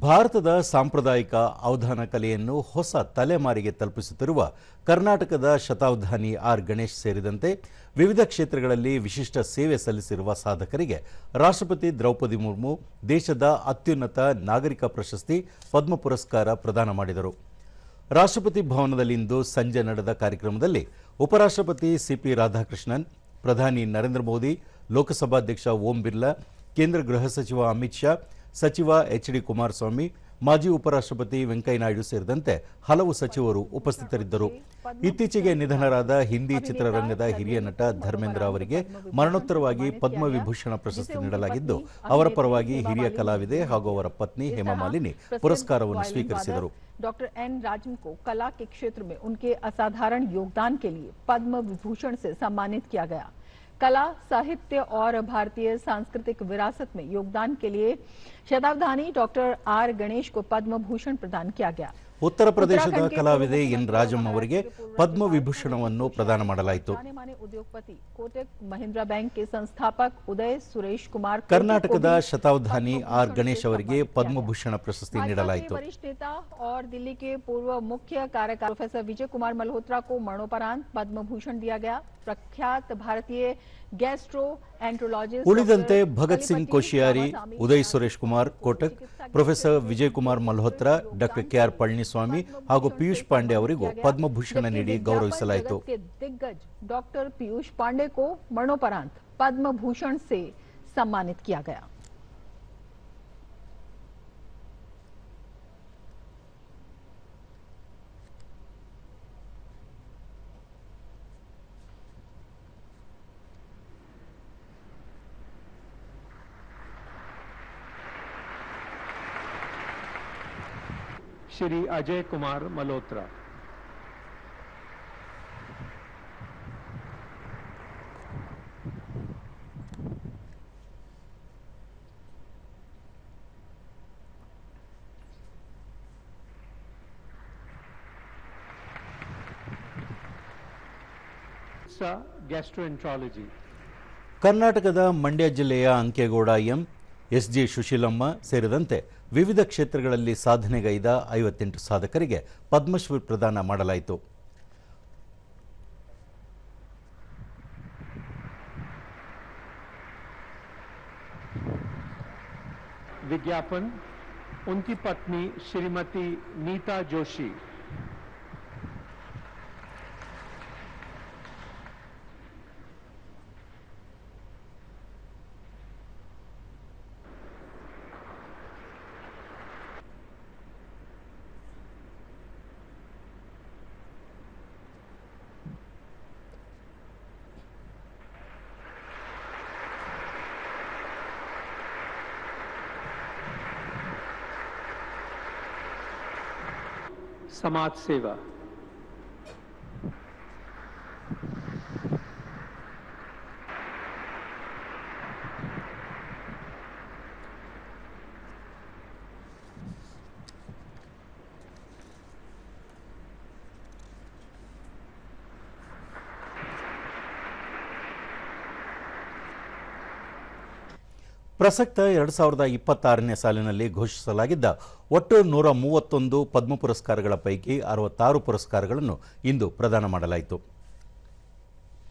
ಭಾರತದ ಸಾಂಪ್ರದಾಯಿಕ ಔಧಾನ ಕಲೆಯನ್ನು ಹೊಸ ತಲೆಮಾರಿಗೆ ತಲುಪಿಸುತ್ತಿರುವ ಕರ್ನಾಟಕದ ಶತಾವಧಾನಿ ಆರ್ ಗಣೇಶ್ ಸೇರಿದಂತೆ ವಿವಿಧ ಕ್ಷೇತ್ರಗಳಲ್ಲಿ ವಿಶಿಷ್ಟ ಸೇವೆ ಸಲ್ಲಿಸಿರುವ ಸಾಧಕರಿಗೆ ರಾಷ್ಟ್ರಪತಿ ದ್ರೌಪದಿ ಮುರ್ಮು ದೇಶದ ಅತ್ಯುನ್ನತ ನಾಗರಿಕ ಪ್ರಶಸ್ತಿ ಪದ್ಮ ಪುರಸ್ಕಾರ ಪ್ರದಾನ ಮಾಡಿದರು. ರಾಷ್ಟ್ರಪತಿ ಭವನದಲ್ಲಿಂದು ಸಂಜೆ ನಡೆದ ಕಾರ್ಯಕ್ರಮದಲ್ಲಿ ಉಪರಾಷ್ಟ್ರಪತಿ ಸಿಪಿ ರಾಧಾಕೃಷ್ಣನ್, ಪ್ರಧಾನಿ ನರೇಂದ್ರ ಮೋದಿ, ಲೋಕಸಭಾಧ್ಯಕ್ಷ ಓಂ ಬಿರ್ಲಾ, ಕೇಂದ್ರ ಗೃಹ ಸಚಿವ ಅಮಿತ್ ಶಾ, ಸಚಿವ ಎಚ್.ಡಿ. ಕುಮಾರಸ್ವಾಮಿ, ಮಾಜಿ ಉಪರಾಷ್ಟ್ರಪತಿ ವೆಂಕಯ್ಯನಾಯ್ಡು ಸೇರಿದಂತೆ ಹಲವು ಸಚಿವರು ಉಪಸ್ಥಿತರಿದ್ದರು. ಇತ್ತೀಚೆಗೆ ನಿಧನರಾದ ಹಿಂದಿ ಚಿತ್ರರಂಗದ ಹಿರಿಯ ನಟ ಧರ್ಮೇಂದ್ರ ಅವರಿಗೆ ಮರಣೋತ್ತರವಾಗಿ ಪದ್ಮವಿಭೂಷಣ ಪ್ರಶಸ್ತಿ ನೀಡಲಾಗಿದ್ದು, ಅವರ ಪರವಾಗಿ ಹಿರಿಯ ಕಲಾವಿದೆ ಹಾಗೂ ಅವರ ಪತ್ನಿ ಹೇಮಾ ಮಾಲಿನಿ ಪುರಸ್ಕಾರವನ್ನು ಸ್ವೀಕರಿಸಿದರು. डॉक्टर एन राजन को कला के क्षेत्र में उनके असाधारण योगदान के लिए पद्म विभूषण से सम्मानित किया गया. कला, साहित्य और भारतीय सांस्कृतिक विरासत में योगदान के लिए शतावधानी डॉक्टर आर गणेश को पद्म भूषण प्रदान किया गया. ಉತ್ತರ ಪ್ರದೇಶದ ಕಲಾವಿದೆ ಎನ್ ರಾಜಂ ಅವರಿಗೆ ಪದ್ಮ ವಿಭೂಷಣವನ್ನು ಪ್ರದಾನ ಮಾಡಲಾಯಿತು. उद्योगपति कोटक महिंद्रा बैंक के संस्थापक उदय सुरेश कुमार, ಕರ್ನಾಟಕದ ಶತಾವಧಾನಿ ಆರ್ ಗಣೇಶ್ ಅವರಿಗೆ ಪದ್ಮಭೂಷಣ ಪ್ರಶಸ್ತಿ ನೀಡಲಾಯಿತು. वरिष्ठ नेता और दिल्ली के पूर्व मुख्य कार्यकारी प्रोफेसर विजय कुमार मल्होत्रा को मरणोपरांत पद्म भूषण दिया गया. प्रख्यात भारतीय गैस्ट्रोएंट्रोलॉजिस्ट ಉಳಿದಂತೆ Bhagat Singh Koshyari, Uday Suresh Kumar Kotak, professor Vijay Kumar Malhotra, doctor K R Palaniswami ಹಾಗೂ ಪಿಯೂಷ್ ಪಾಂಡೆ ಅವರಿಗೂ ಪದ್ಮಭೂಷಣ ನೀಡಿ ಗೌರವಿಸಲಾಯಿತು. दिग्गज डॉक्टर पीयूष पांडे को मरणोपरांत पद्म भूषण से सम्मानित किया गया. श्री अजय कुमार मल्होत्रा, गैस्ट्रोएंट्रोलॉजी. ಕರ್ನಾಟಕದ ಮಂಡ್ಯ ಜಿಲ್ಲೆಯ ಅಂಕೇಗೌಡ ಎಂ, ಎಸ್.ಜಿ. ಸುಶೀಲಮ್ಮ ಸೇರಿದಂತೆ ವಿವಿಧ ಕ್ಷೇತ್ರಗಳಲ್ಲಿ ಸಾಧನೆಗೈದ 58 ಸಾಧಕರಿಗೆ ಪದ್ಮಶ್ರೀ ಪ್ರದಾನ ಮಾಡಲಾಯಿತು. विज्ञापन उनकी पत्नी श्रीमती नीता जोशी, समाज सेवा. ಪ್ರಸಕ್ತ 2026ನೇ ಸಾಲಿನಲ್ಲಿ ಘೋಷಿಸಲಾಗಿದ್ದ ಒಟ್ಟು 131 ಪದ್ಮ ಪುರಸ್ಕಾರಗಳ ಪೈಕಿ 66 ಪುರಸ್ಕಾರಗಳನ್ನು ಇಂದು ಪ್ರದಾನ ಮಾಡಲಾಯಿತು.